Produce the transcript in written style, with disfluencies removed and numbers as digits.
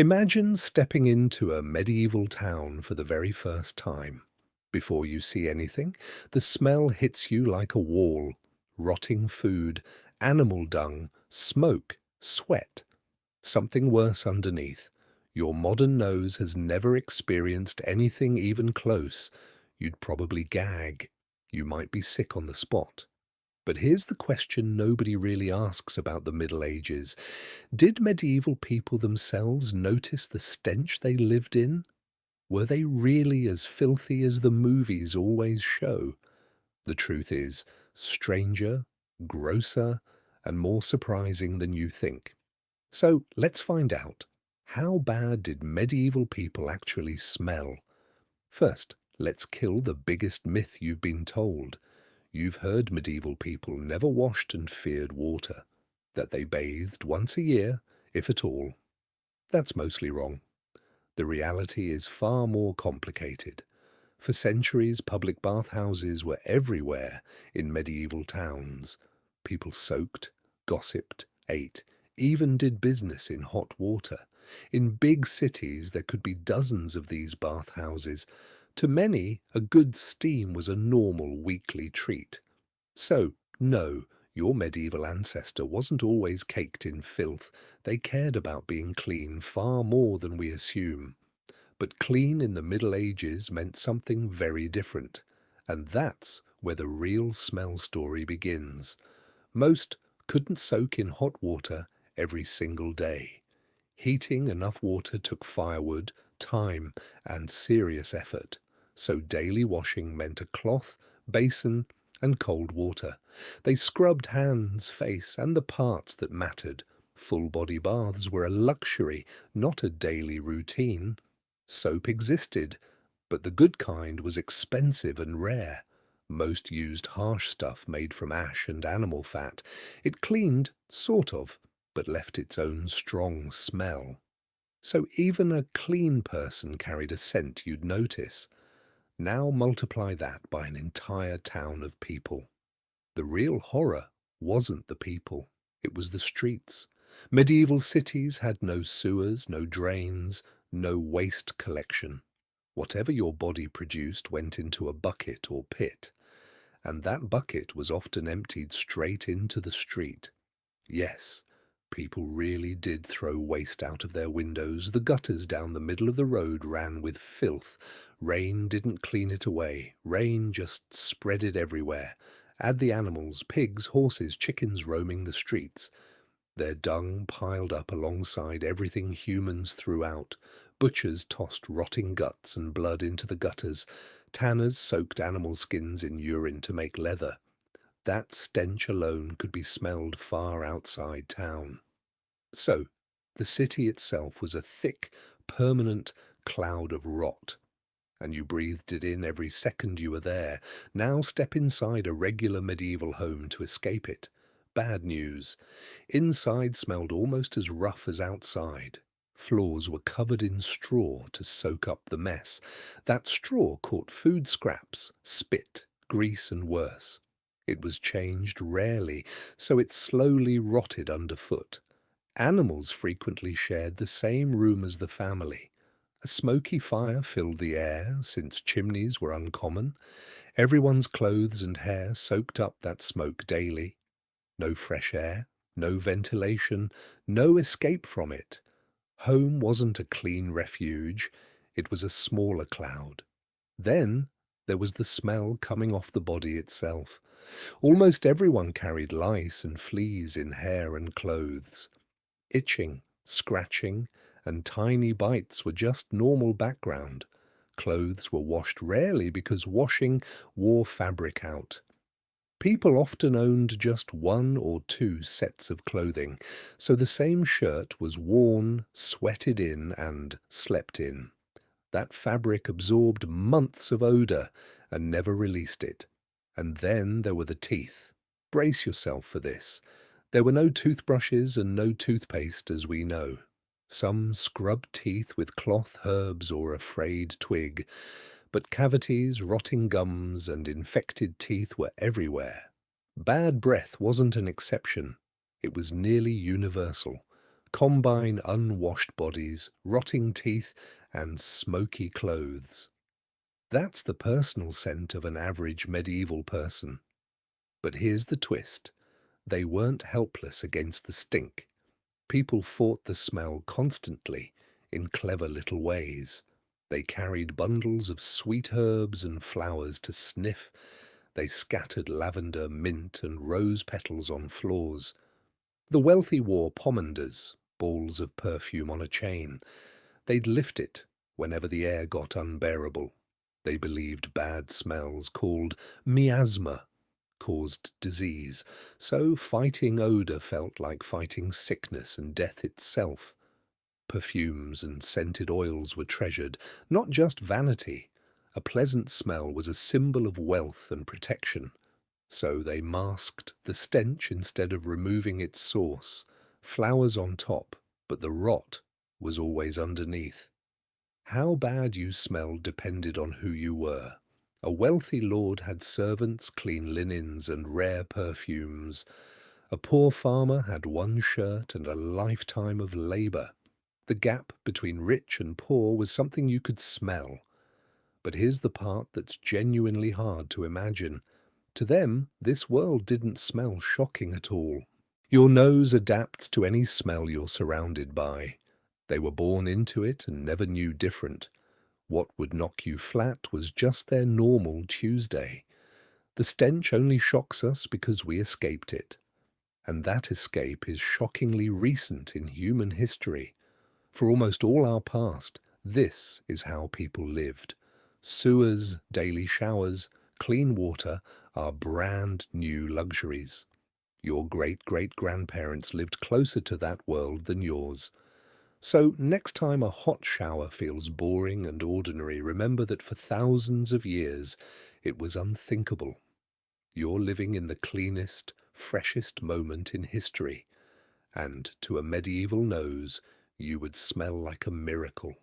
Imagine stepping into a medieval town for the very first time. Before you see anything, the smell hits you like a wall. Rotting food, animal dung, smoke, sweat. Something worse underneath. Your modern nose has never experienced anything even close. You'd probably gag. You might be sick on the spot. But here's the question nobody really asks about the Middle Ages. Did medieval people themselves notice the stench they lived in? Were they really as filthy as the movies always show? The truth is, stranger, grosser, and more surprising than you think. So let's find out. How bad did medieval people actually smell? First, let's kill the biggest myth you've been told. You've heard medieval people never washed and feared water, that they bathed once a year, if at all. That's mostly wrong. The reality is far more complicated. For centuries, public bathhouses were everywhere in medieval towns. People soaked, gossiped, ate, even did business in hot water. In big cities, there could be dozens of these bathhouses. To many, a good steam was a normal weekly treat. So, no, your medieval ancestor wasn't always caked in filth. They cared about being clean far more than we assume. But clean in the Middle Ages meant something very different. And that's where the real smell story begins. Most couldn't soak in hot water every single day. Heating enough water took firewood, time, and serious effort. So daily washing meant a cloth, basin, and cold water. They scrubbed hands, face, and the parts that mattered. Full-body baths were a luxury, not a daily routine. Soap existed, but the good kind was expensive and rare. Most used harsh stuff made from ash and animal fat. It cleaned, sort of, but left its own strong smell. So even a clean person carried a scent you'd notice. Now multiply that by an entire town of people. The real horror wasn't the people, it was the streets. Medieval cities had no sewers, no drains, no waste collection. Whatever your body produced went into a bucket or pit, and that bucket was often emptied straight into the street. Yes, people really did throw waste out of their windows. The gutters down the middle of the road ran with filth. Rain didn't clean it away. Rain just spread it everywhere. Add the animals, pigs, horses, chickens roaming the streets. Their dung piled up alongside everything humans threw out. Butchers tossed rotting guts and blood into the gutters. Tanners soaked animal skins in urine to make leather. That stench alone could be smelled far outside town. So, the city itself was a thick, permanent cloud of rot, and you breathed it in every second you were there. Now step inside a regular medieval home to escape it. Bad news. Inside smelled almost as rough as outside. Floors were covered in straw to soak up the mess. That straw caught food scraps, spit, grease, and worse. It was changed rarely, so it slowly rotted underfoot. Animals frequently shared the same room as the family. A smoky fire filled the air, since chimneys were uncommon. Everyone's clothes and hair soaked up that smoke daily. No fresh air, no ventilation, no escape from it. Home wasn't a clean refuge, it was a smaller cloud. Then there was the smell coming off the body itself. Almost everyone carried lice and fleas in hair and clothes. Itching, scratching, and tiny bites were just normal background. Clothes were washed rarely because washing wore fabric out. People often owned just one or two sets of clothing, so the same shirt was worn, sweated in, and slept in. That fabric absorbed months of odor and never released it. And then there were the teeth. Brace yourself for this. There were no toothbrushes and no toothpaste, as we know. Some scrubbed teeth with cloth, herbs, or a frayed twig, but cavities, rotting gums, and infected teeth were everywhere. Bad breath wasn't an exception. It was nearly universal. Combine unwashed bodies, rotting teeth, and smoky clothes. That's the personal scent of an average medieval person. But here's the twist. They weren't helpless against the stink. People fought the smell constantly, in clever little ways. They carried bundles of sweet herbs and flowers to sniff. They scattered lavender, mint, and rose petals on floors. The wealthy wore pomanders, balls of perfume on a chain. They'd lift it whenever the air got unbearable. They believed bad smells, called miasma, caused disease, so fighting odour felt like fighting sickness and death itself. Perfumes and scented oils were treasured, not just vanity. A pleasant smell was a symbol of wealth and protection. So they masked the stench instead of removing its source. Flowers on top, but the rot was always underneath. How bad you smelled depended on who you were. A wealthy lord had servants, clean linens, and rare perfumes. A poor farmer had one shirt and a lifetime of labour. The gap between rich and poor was something you could smell. But here's the part that's genuinely hard to imagine. To them, this world didn't smell shocking at all. Your nose adapts to any smell you're surrounded by. They were born into it and never knew different. What would knock you flat was just their normal Tuesday. The stench only shocks us because we escaped it. And that escape is shockingly recent in human history. For almost all our past, this is how people lived. Sewers, daily showers, clean water are brand new luxuries. Your great-great-grandparents lived closer to that world than yours. So next time a hot shower feels boring and ordinary, remember that for thousands of years it was unthinkable. You're living in the cleanest, freshest moment in history, and to a medieval nose, you would smell like a miracle.